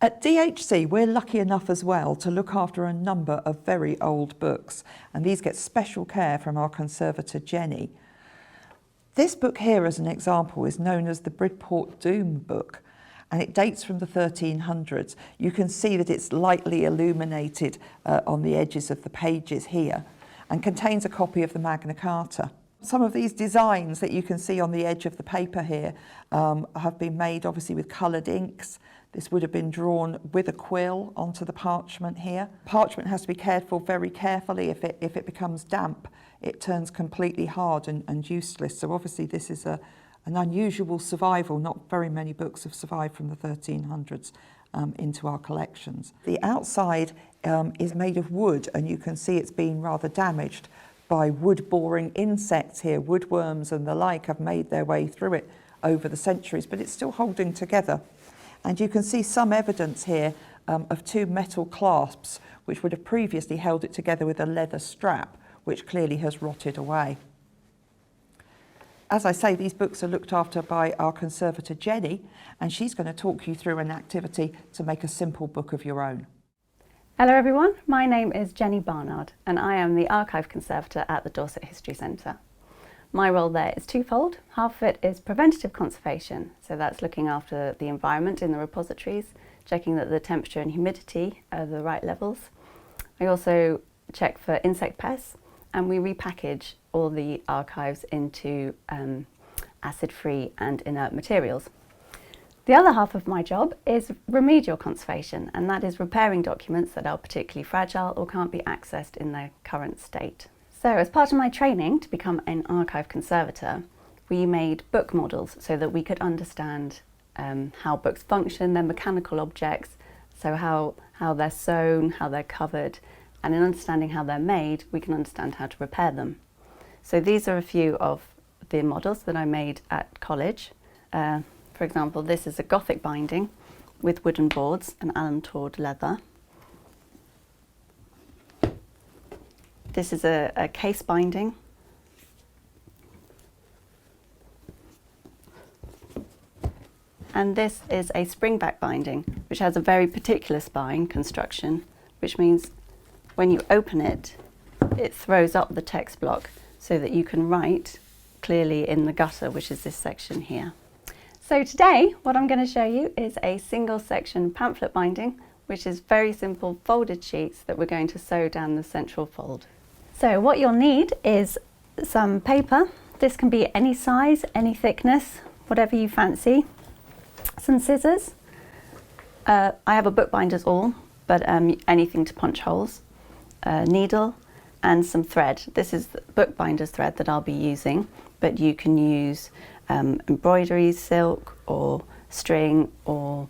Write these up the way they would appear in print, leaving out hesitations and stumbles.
At DHC, we're lucky enough as well to look after a number of very old books, and these get special care from our conservator Jenny. This book here, as an example, is known as the Bridport Doom book, and it dates from the 1300s. You can see that it's lightly illuminated on the edges of the pages here, and contains a copy of the Magna Carta. Some of these designs that you can see on the edge of the paper here have been made obviously with coloured inks. This would have been drawn with a quill onto the parchment here. Parchment has to be cared for very carefully. If it becomes damp, it turns completely hard and useless. So obviously this is an unusual survival. Not very many books have survived from the 1300s into our collections. The outside is made of wood, and you can see it's been rather damaged by wood-boring insects here. Woodworms and the like have made their way through it over the centuries, but it's still holding together. And you can see some evidence here of two metal clasps, which would have previously held it together with a leather strap, which clearly has rotted away. As I say, these books are looked after by our conservator Jenny, and she's going to talk you through an activity to make a simple book of your own. Hello everyone, my name is Jenny Barnard and I am the Archive Conservator at the Dorset History Centre. My role there is twofold. Half of it is preventative conservation, so that's looking after the environment in the repositories, checking that the temperature and humidity are the right levels. I also check for insect pests, and we repackage all the archives into acid-free and inert materials. The other half of my job is remedial conservation, and that is repairing documents that are particularly fragile or can't be accessed in their current state. So as part of my training to become an archive conservator, we made book models so that we could understand how books function, their mechanical objects, so how they're sewn, how they're covered, and in understanding how they're made, we can understand how to repair them. So these are a few of the models that I made at college. For example, this is a Gothic binding with wooden boards and alum-toured leather. This is a case binding. And this is a springback binding, which has a very particular spine construction, which means when you open it, it throws up the text block so that you can write clearly in the gutter, which is this section here. So today, what I'm going to show you is a single section pamphlet binding, which is very simple folded sheets that we're going to sew down the central fold. So what you'll need is some paper. This can be any size, any thickness, whatever you fancy. Some scissors. I have a bookbinder's awl, but anything to punch holes. A needle and some thread. This is the bookbinder's thread that I'll be using, but you can use embroidery, silk or string or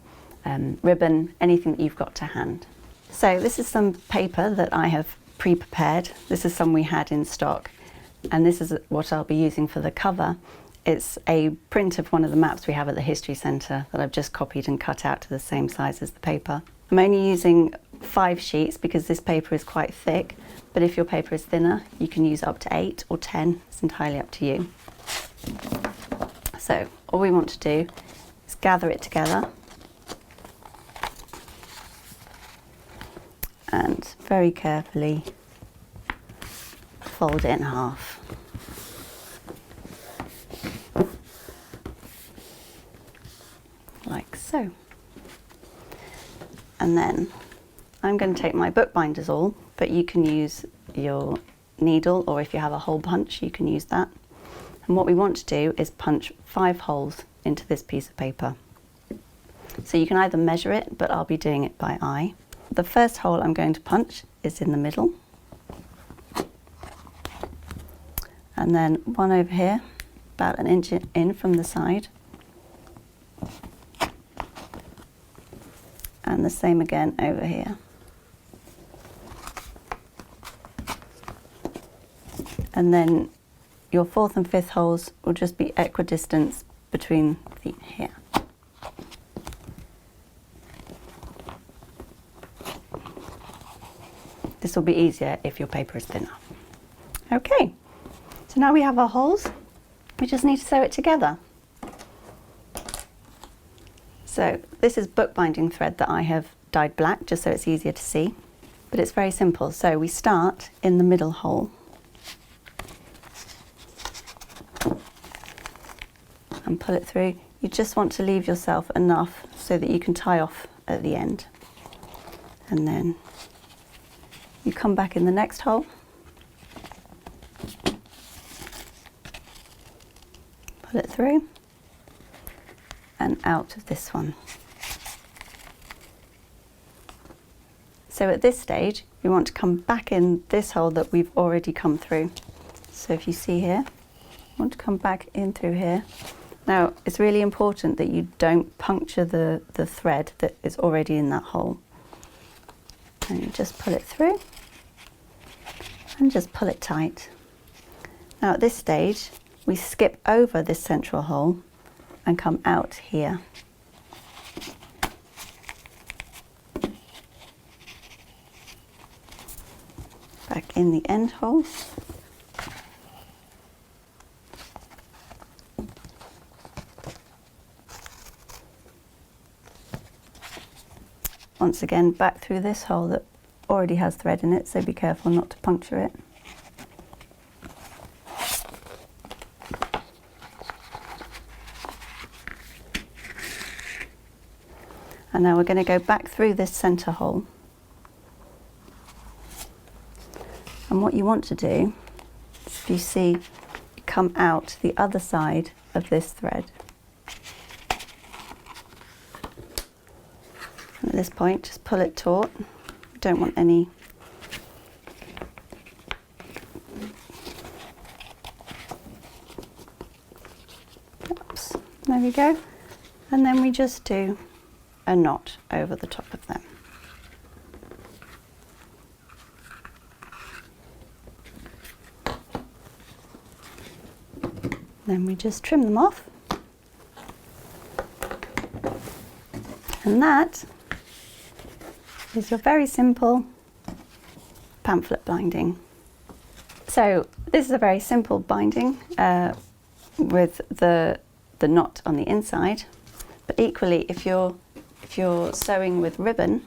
ribbon, anything that you've got to hand. So this is some paper that I have pre-prepared. This is some we had in stock, and this is what I'll be using for the cover. It's a print of one of the maps we have at the History Centre that I've just copied and cut out to the same size as the paper. I'm only using 5 sheets because this paper is quite thick, but if your paper is thinner, you can use up to 8 or 10. It's entirely up to you. So all we want to do is gather it together and very carefully fold it in half. Like so. And then I'm going to take my bookbinder's awl, but you can use your needle, or if you have a hole punch, you can use that. And what we want to do is punch 5 holes into this piece of paper. So you can either measure it, but I'll be doing it by eye. The first hole I'm going to punch is in the middle. And then one over here, about an inch in from the side. And the same again over here. And then your 4th and 5th holes will just be equidistant between here. This will be easier if your paper is thinner. Okay, so now we have our holes. We just need to sew it together. So this is bookbinding thread that I have dyed black just so it's easier to see, but it's very simple. So we start in the middle hole and pull it through. You just want to leave yourself enough so that you can tie off at the end. And then you come back in the next hole, pull it through and out of this one. So at this stage, we want to come back in this hole that we've already come through. So if you see here, I want to come back in through here. Now, it's really important that you don't puncture the thread that is already in that hole. And you just pull it through and just pull it tight. Now at this stage, we skip over this central hole and come out here. Back in the end hole. Once again, back through this hole that already has thread in it, so be careful not to puncture it. And now we're going to go back through this centre hole. And what you want to do is, if you see, come out the other side of this thread. And at this point, just pull it taut. You don't want any oops, there we go. And then we just do a knot over the top of them. Then we just trim them off. And that is your very simple pamphlet binding. So this is a very simple binding with the knot on the inside, but equally if you're sewing with ribbon,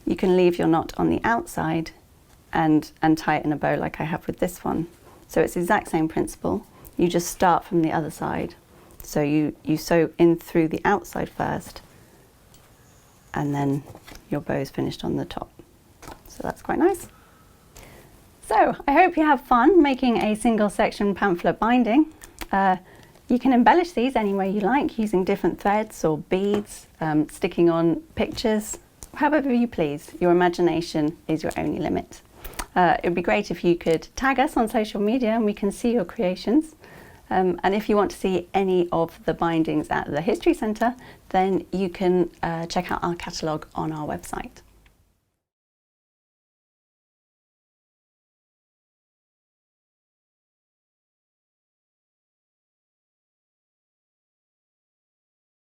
you can leave your knot on the outside and tie it in a bow like I have with this one. So it's the exact same principle. You just start from the other side. So you sew in through the outside first, and then your bow is finished on the top. So that's quite nice. So I hope you have fun making a single section pamphlet binding. You can embellish these any way you like, using different threads or beads, sticking on pictures, however you please. Your imagination is your only limit. It would be great if you could tag us on social media and we can see your creations. And if you want to see any of the bindings at the History Centre, then you can check out our catalogue on our website.